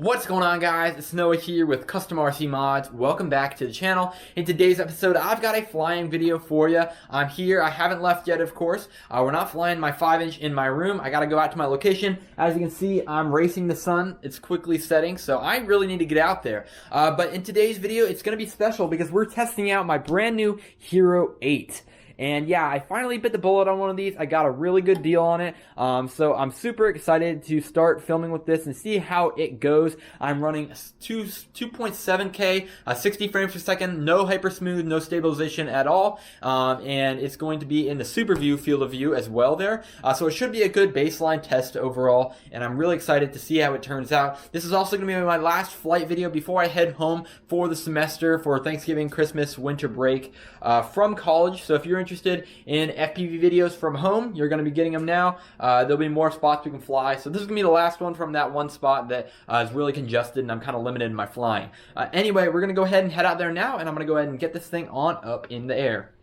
What's going on, guys? It's Noah here with CustomRCMods. Welcome back to the channel. In today's episode, I've got a flying video for you. I'm here. I haven't left yet, of course. We're not flying my 5-inch in my room. I got to go out to my location. As you can see, I'm racing the sun. It's quickly setting, so I really need to get out there. But in today's video, it's going to be special because we're testing out my brand new Hero 8. And yeah, I finally bit the bullet on one of these. I got a really good deal on it. So I'm super excited to start filming with this and see how it goes. I'm running 2.7K, 60 frames per second, no hyper smooth, no stabilization at all. And it's going to be in the super view field of view as well there. So it should be a good baseline test overall. And I'm really excited to see how it turns out. This is also going to be my last flight video before I head home for the semester for Thanksgiving, Christmas, winter break from college. So if you're interested in FPV videos from home, you're going to be getting them now. There'll be more spots we can fly. So this is going to be the last one from that one spot that is really congested and I'm kind of limited in my flying. Anyway, we're going to go ahead and head out there now, and I'm going to go ahead and get this thing on up in the air.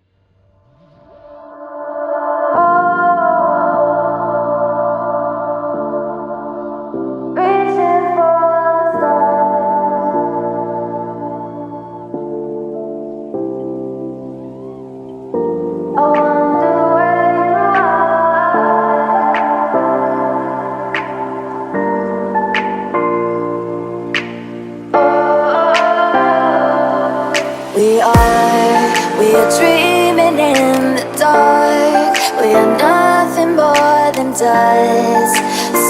We are dreaming in the dark. We are nothing more than dust.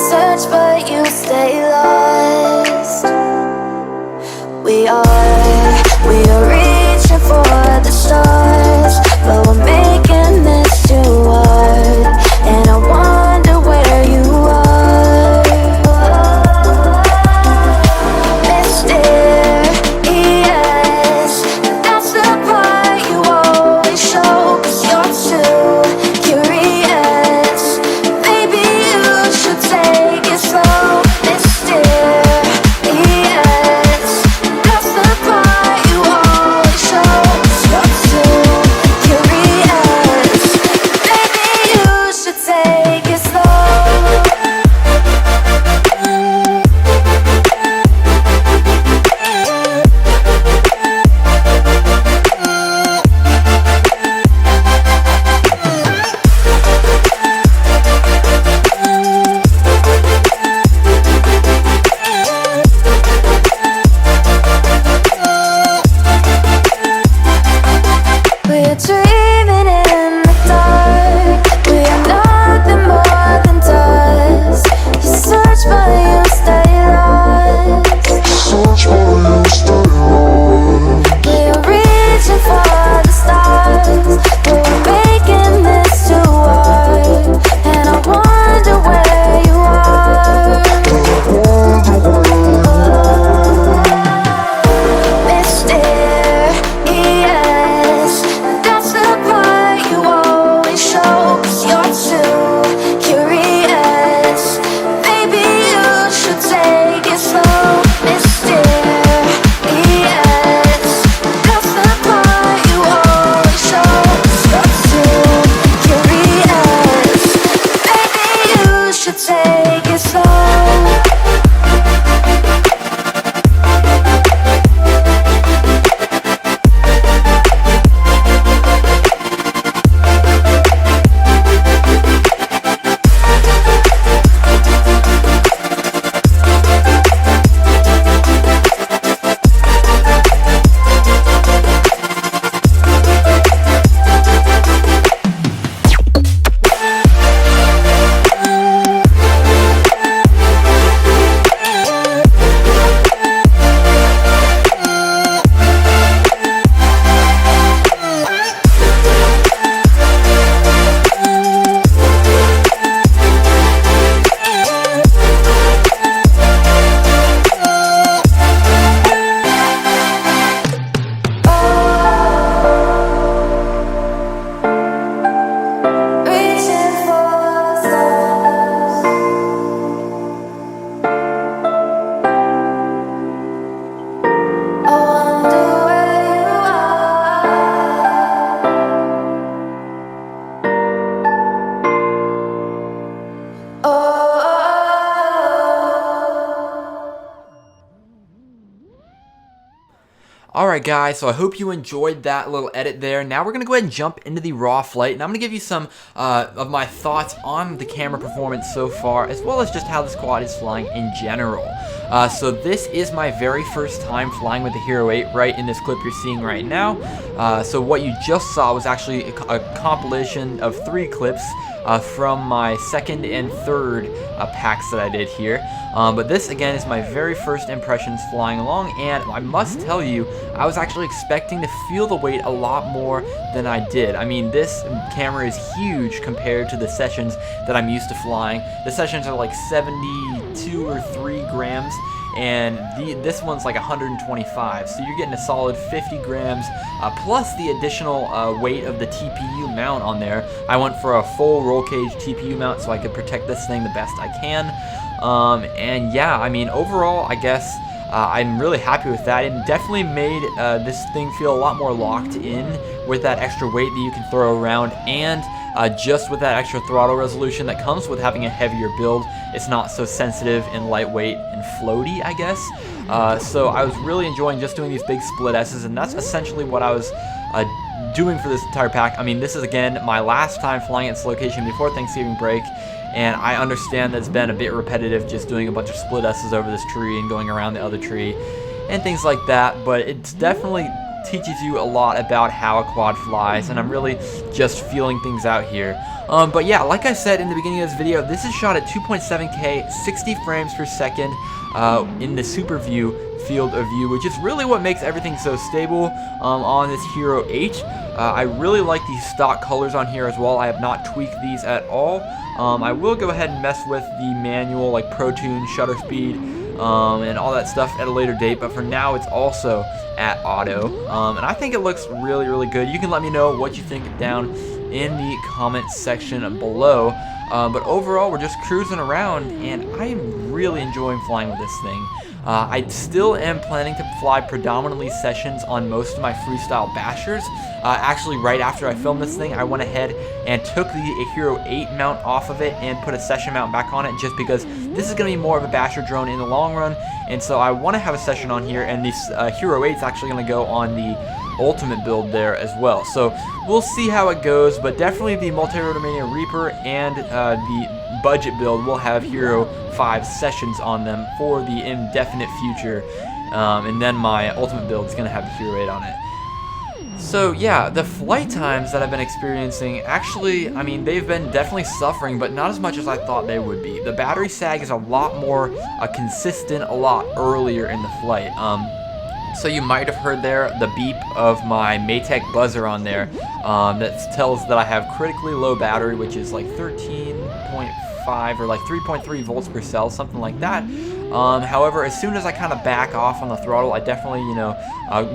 Search but you stay lost. We are reaching for the stars, but we're making this too hard. And I wonder where you are, mysterious. That's the part you always show, 'cause you're too curious. Maybe you should Alright guys, so I hope you enjoyed that little edit there. Now we're going to go ahead and jump into the raw flight, and I'm going to give you some of my thoughts on the camera performance so far, as well as just how this quad is flying in general. So this is my very first time flying with the Hero 8 right in this clip you're seeing right now. So what you just saw was actually a compilation of 3 clips from my second and third packs that I did here. But this again is my very first impressions flying along, and I must tell you, I was actually expecting to feel the weight a lot more than I did. I mean, this camera is huge compared to the sessions that I'm used to flying. The sessions are like 72 or 3 grams, and this one's like 125, so you're getting a solid 50 grams plus the additional weight of the TPU mount on there. I went for a full roll cage TPU mount so I could protect this thing the best I can. And yeah, I mean, overall, I guess I'm really happy with that. It definitely made this thing feel a lot more locked in with that extra weight that you can throw around, and just with that extra throttle resolution that comes with having a heavier build. It's not so sensitive and lightweight and floaty, I guess. So I was really enjoying just doing these big split S's, and that's essentially what I was doing for this entire pack. I mean, this is again my last time flying at this location before Thanksgiving break, and I understand that it's been a bit repetitive just doing a bunch of split S's over this tree and going around the other tree and things like that, but it's definitely teaches you a lot about how a quad flies, and I'm really just feeling things out here. But yeah, like I said in the beginning of this video, this is shot at 2.7K, 60 frames per second in the super view field of view, which is really what makes everything so stable on this Hero 8. I really like these stock colors on here as well. I have not tweaked these at all. I will go ahead and mess with the manual, like Pro Tune, shutter speed, and all that stuff at a later date, but for now it's also at auto, and I think it looks really, really good. You can let me know what you think down in the comment section below, but overall we're just cruising around, and I am really enjoying flying with this thing. I still am planning to fly predominantly sessions on most of my freestyle bashers. Actually, right after I filmed this thing, I went ahead and took the Hero 8 mount off of it and put a session mount back on it, just because this is going to be more of a basher drone in the long run, and so I want to have a session on here, and this Hero 8 is actually going to go on the ultimate build there as well. So we'll see how it goes, but definitely the Multi-Rotomania Reaper and the budget build will have Hero 5 sessions on them for the indefinite future, and then my ultimate build is going to have the Hero 8 on it. So yeah, the flight times that I've been experiencing, actually, I mean, they've been definitely suffering, but not as much as I thought they would be. The battery sag is a lot more consistent a lot earlier in the flight. So you might have heard there the beep of my Maytech buzzer on there that tells that I have critically low battery, which is like 13.5 or like 3.3 volts per cell, something like that. However, as soon as I kind of back off on the throttle, I definitely,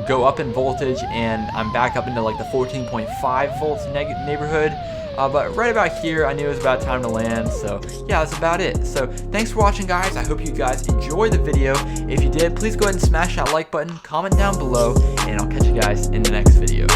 go up in voltage, and I'm back up into like the 14.5 volts neighborhood. But right about here, I knew it was about time to land, so yeah, that's about it. So thanks for watching, guys. I hope you guys enjoyed the video. If you did, please go ahead and smash that like button, comment down below, and I'll catch you guys in the next video.